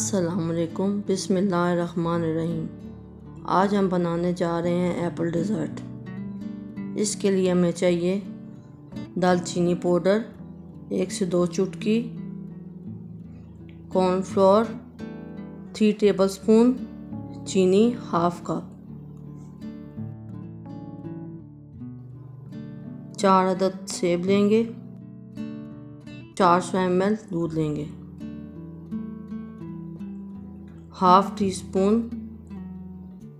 अस्सलामुअलैकुम बिस्मिल्लाहिर्रहमानिर्रहीम। आज हम बनाने जा रहे हैं एप्पल डेज़र्ट। इसके लिए हमें चाहिए दालचीनी पाउडर 1 से 2 चुटकी, कॉर्नफ्लोर 3 टेबलस्पून, चीनी ½ कप, 4 अदद सेब लेंगे, 400 ml दूध लेंगे, ½ टीस्पून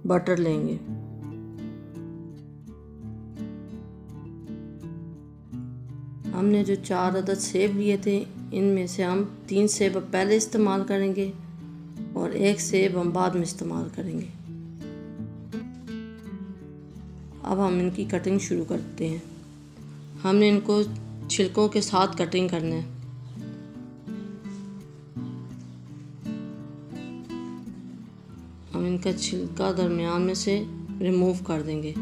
बटर लेंगे। हमने जो 4 अदद सेब लिए थे, इनमें से हम 3 सेब पहले इस्तेमाल करेंगे और 1 सेब हम बाद में इस्तेमाल करेंगे। अब हम इनकी कटिंग शुरू करते हैं। हमने इनको छिलकों के साथ कटिंग करना है। हम इनका छिलका दरमियान में से रिमूव कर देंगे।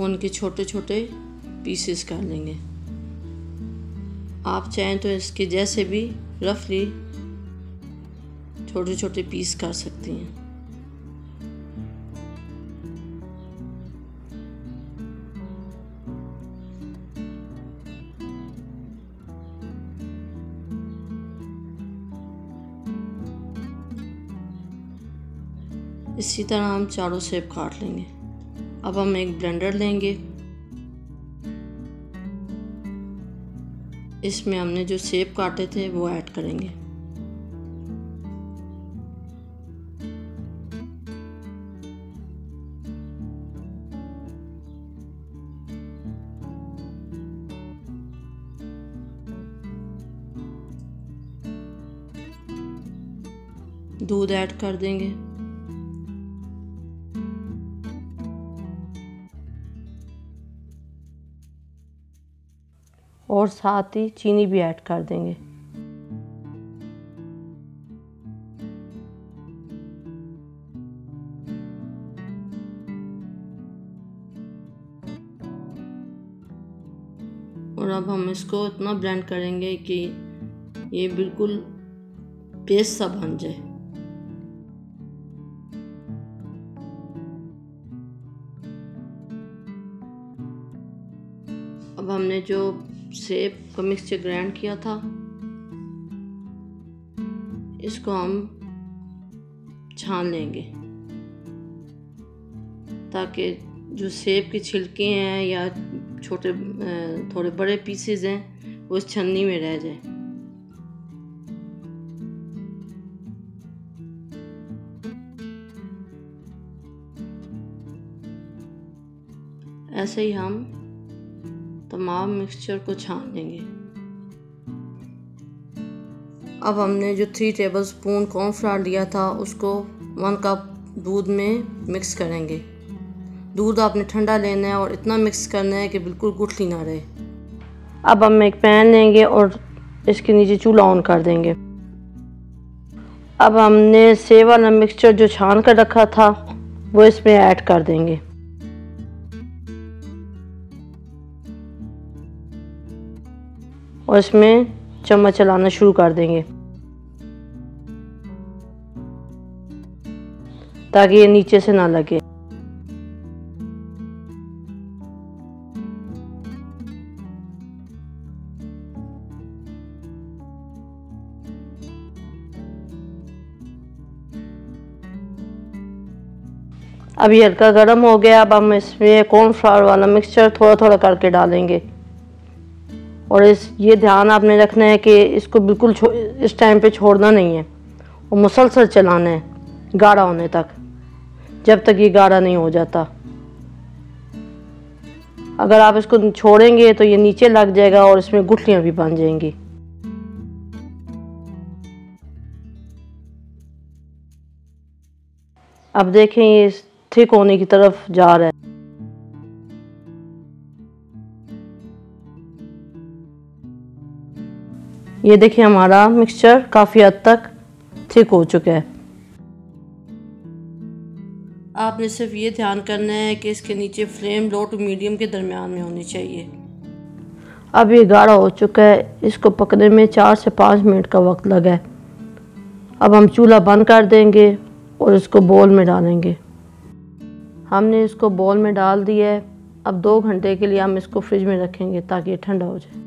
उनके छोटे छोटे पीसेस कर लेंगे। आप चाहें तो इसके जैसे भी रफली छोटे छोटे पीस कर सकती हैं। इसी तरह हम चारों सेब काट लेंगे। अब हम एक ब्लेंडर लेंगे। इसमें हमने जो सेब काटे थे वो ऐड करेंगे। दूध ऐड कर देंगे। और साथ ही चीनी भी ऐड कर देंगे। और अब हम इसको इतना ब्लेंड करेंगे कि ये बिल्कुल पेस्ट सा बन जाए। अब हमने जो सेब का मिक्सचर ग्राइंड किया था, इसको हम छान लेंगे ताकि जो सेब के छिलके हैं या छोटे थोड़े बड़े पीसेस हैं वो इस छन्नी में रह जाए। ऐसे ही हम तमाम मिक्सचर को छान लेंगे। अब हमने जो 3 टेबलस्पून कॉर्नफ्लोर लिया था उसको 1 कप दूध में मिक्स करेंगे। दूध आपने ठंडा लेना है और इतना मिक्स करना है कि बिल्कुल गुठली ना रहे। अब हम एक पैन लेंगे और इसके नीचे चूल्हा ऑन कर देंगे। अब हमने सेब वाला मिक्सचर जो छान कर रखा था वो इसमें ऐड कर देंगे। और इसमें चम्मच चलाना शुरू कर देंगे ताकि ये नीचे से ना लगे। अब ये हल्का गर्म हो गया। अब हम इसमें कॉर्नफ्लोर वाला मिक्सचर थोड़ा थोड़ा करके डालेंगे। और ये ध्यान आपने रखना है कि इसको बिल्कुल इस टाइम पे छोड़ना नहीं है और मुसलसल चलाना है गाढ़ा होने तक, जब तक ये गाढ़ा नहीं हो जाता। अगर आप इसको छोड़ेंगे तो ये नीचे लग जाएगा और इसमें गुठलियां भी बन जाएंगी। अब देखें ये थिक होने की तरफ जा रहा है। ये देखिए हमारा मिक्सचर काफ़ी हद तक थिक हो चुका है। आप आपने सिर्फ ये ध्यान करना है कि इसके नीचे फ्लेम लो टू मीडियम के दरमियान में होनी चाहिए। अब ये गाढ़ा हो चुका है, इसको पकने में 4 से 5 मिनट का वक्त लगा है। अब हम चूल्हा बंद कर देंगे और इसको बोल में डालेंगे। हमने इसको बोल में डाल दिया है। अब 2 घंटे के लिए हम इसको फ्रिज में रखेंगे ताकि ये ठंडा हो जाए।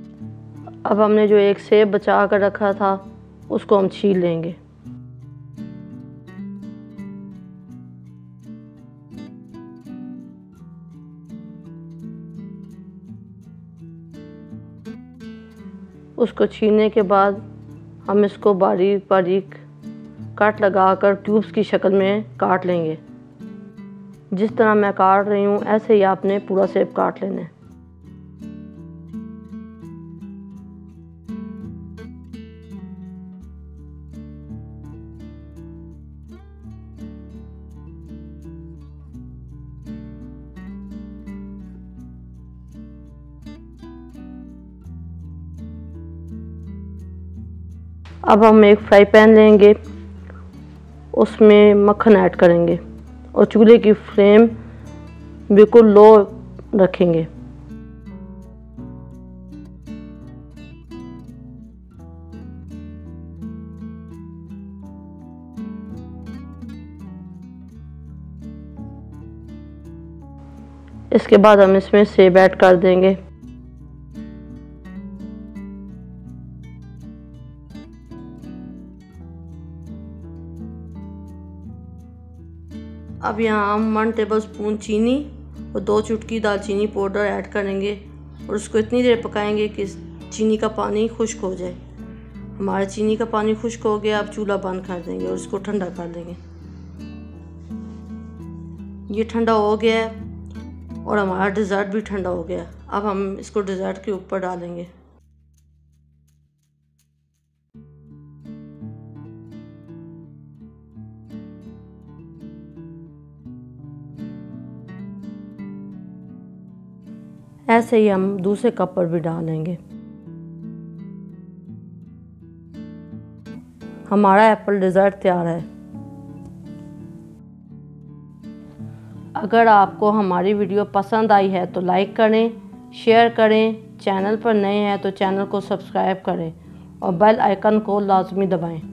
अब हमने जो एक सेब बचा कर रखा था उसको हम छील लेंगे। उसको छीलने के बाद हम इसको बारीक बारीक कट लगाकर क्यूब्स की शक्ल में काट लेंगे। जिस तरह मैं काट रही हूँ ऐसे ही आपने पूरा सेब काट लेना है। अब हम एक फ्राई पैन लेंगे, उसमें मक्खन ऐड करेंगे और चूल्हे की फ्लेम बिल्कुल लो रखेंगे। इसके बाद हम इसमें सेब ऐड कर देंगे। अब यहाँ हम 1 टेबलस्पून चीनी और 2 चुटकी दालचीनी पाउडर ऐड करेंगे और उसको इतनी देर पकाएंगे कि चीनी का पानी खुश्क हो जाए। हमारा चीनी का पानी खुश्क हो गया। अब चूल्हा बंद कर देंगे और इसको ठंडा कर देंगे। ये ठंडा हो गया है और हमारा डिज़र्ट भी ठंडा हो गया। अब हम इसको डिज़र्ट के ऊपर डालेंगे। ऐसे ही हम दूसरे कप पर भी डालेंगे। हमारा एप्पल डिज़र्ट तैयार है। अगर आपको हमारी वीडियो पसंद आई है तो लाइक करें, शेयर करें। चैनल पर नए हैं तो चैनल को सब्सक्राइब करें और बेल आइकन को लाजमी दबाएं।